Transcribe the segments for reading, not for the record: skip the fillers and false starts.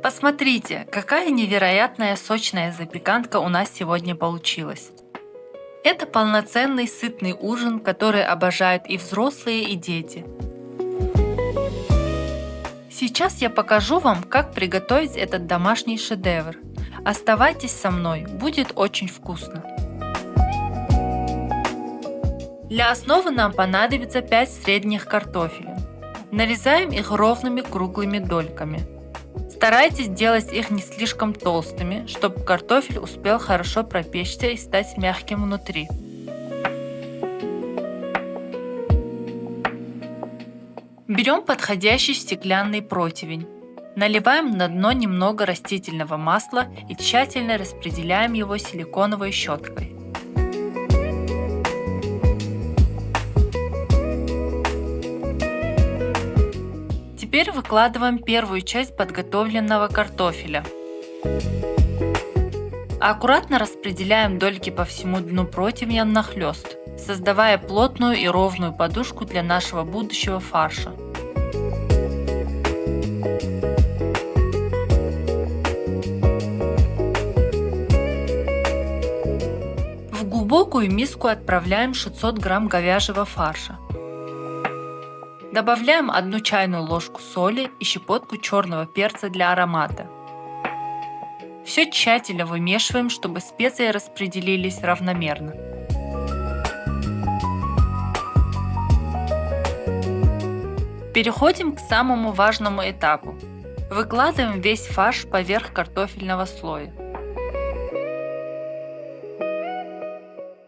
Посмотрите, какая невероятная сочная запеканка у нас сегодня получилась. Это полноценный сытный ужин, который обожают и взрослые, и дети. Сейчас я покажу вам, как приготовить этот домашний шедевр. Оставайтесь со мной, будет очень вкусно. Для основы нам понадобится 5 средних картофелин. Нарезаем их ровными круглыми дольками. Старайтесь делать их не слишком толстыми, чтобы картофель успел хорошо пропечься и стать мягким внутри. Берем подходящий стеклянный противень. Наливаем на дно немного растительного масла и тщательно распределяем его силиконовой щеткой. Теперь выкладываем первую часть подготовленного картофеля. Аккуратно распределяем дольки по всему дну противня нахлёст, создавая плотную и ровную подушку для нашего будущего фарша. В глубокую миску отправляем 600 грамм говяжьего фарша. Добавляем 1 чайную ложку соли и щепотку черного перца для аромата. Все тщательно вымешиваем, чтобы специи распределились равномерно. Переходим к самому важному этапу. Выкладываем весь фарш поверх картофельного слоя.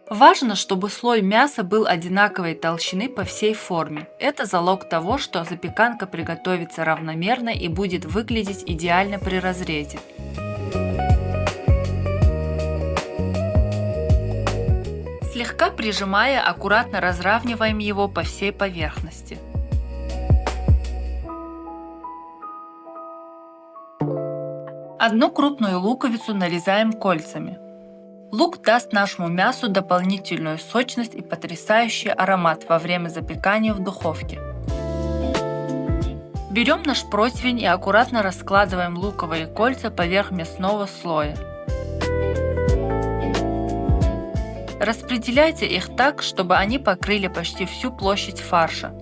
Важно, чтобы слой мяса был одинаковой толщины по всей форме. Это залог того, что запеканка приготовится равномерно и будет выглядеть идеально при разрезе. Слегка прижимая, аккуратно разравниваем его по всей поверхности. Одну крупную луковицу нарезаем кольцами. Лук даст нашему мясу дополнительную сочность и потрясающий аромат во время запекания в духовке. Берем наш противень и аккуратно раскладываем луковые кольца поверх мясного слоя. Распределяйте их так, чтобы они покрыли почти всю площадь фарша.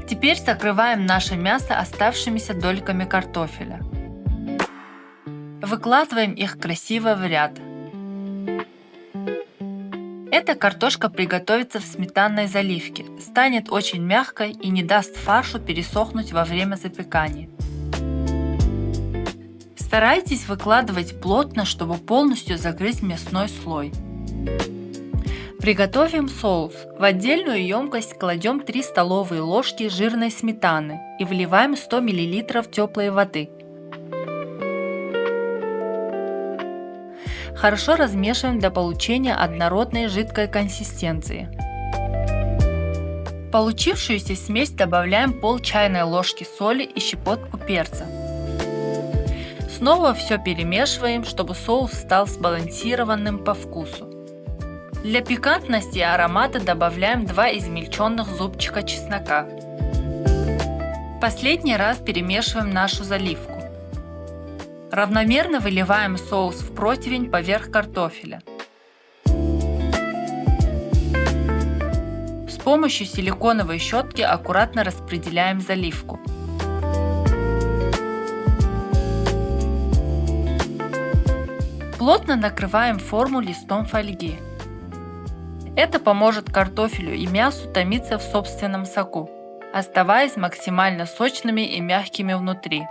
Теперь закрываем наше мясо оставшимися дольками картофеля. Выкладываем их красиво в ряд. Эта картошка приготовится в сметанной заливке, станет очень мягкой и не даст фаршу пересохнуть во время запекания. Старайтесь выкладывать плотно, чтобы полностью закрыть мясной слой. Приготовим соус. В отдельную емкость кладем 3 столовые ложки жирной сметаны и вливаем 100 мл теплой воды. Хорошо размешиваем до получения однородной жидкой консистенции. В получившуюся смесь добавляем пол чайной ложки соли и щепотку перца. Снова все перемешиваем, чтобы соус стал сбалансированным по вкусу. Для пикантности и аромата добавляем 2 измельченных зубчика чеснока. Последний раз перемешиваем нашу заливку. Равномерно выливаем соус в противень поверх картофеля. С помощью силиконовой щетки аккуратно распределяем заливку. Плотно накрываем форму листом фольги. Это поможет картофелю и мясу томиться в собственном соку, оставаясь максимально сочными и мягкими внутри.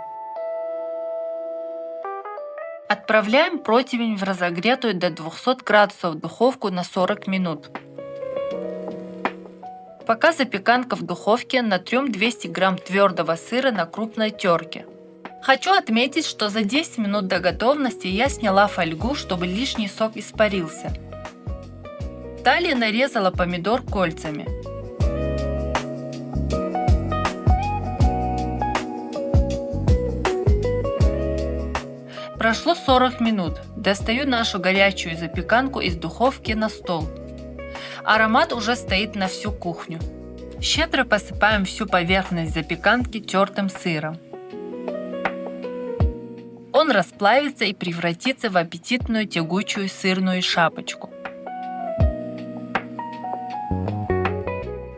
Отправляем противень в разогретую до 200 градусов духовку на 40 минут. Пока запеканка в духовке, натрем 200 грамм твердого сыра на крупной терке. Хочу отметить, что за 10 минут до готовности я сняла фольгу, чтобы лишний сок испарился. Далее нарезала помидор кольцами. Прошло 40 минут. Достаю нашу горячую запеканку из духовки на стол. Аромат уже стоит на всю кухню. Щедро посыпаем всю поверхность запеканки тертым сыром. Он расплавится и превратится в аппетитную тягучую сырную шапочку.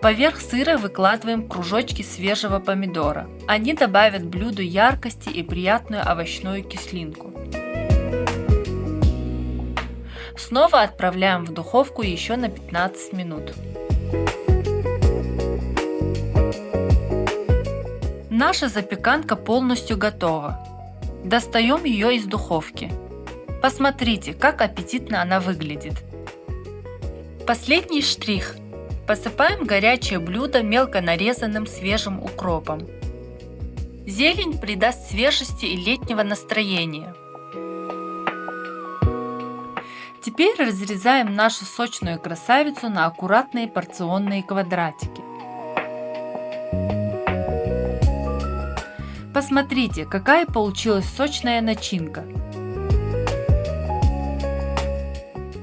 Поверх сыра выкладываем кружочки свежего помидора. Они добавят блюду яркости и приятную овощную кислинку. Снова отправляем в духовку еще на 15 минут. Наша запеканка полностью готова. Достаем ее из духовки. Посмотрите, как аппетитно она выглядит. Последний штрих. Посыпаем горячее блюдо мелко нарезанным свежим укропом. Зелень придаст свежести и летнего настроения. Теперь разрезаем нашу сочную красавицу на аккуратные порционные квадратики. Посмотрите, какая получилась сочная начинка.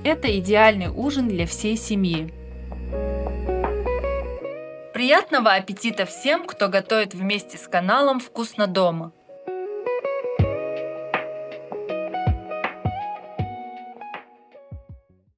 Это идеальный ужин для всей семьи. Приятного аппетита всем, кто готовит вместе с каналом «Вкусно дома».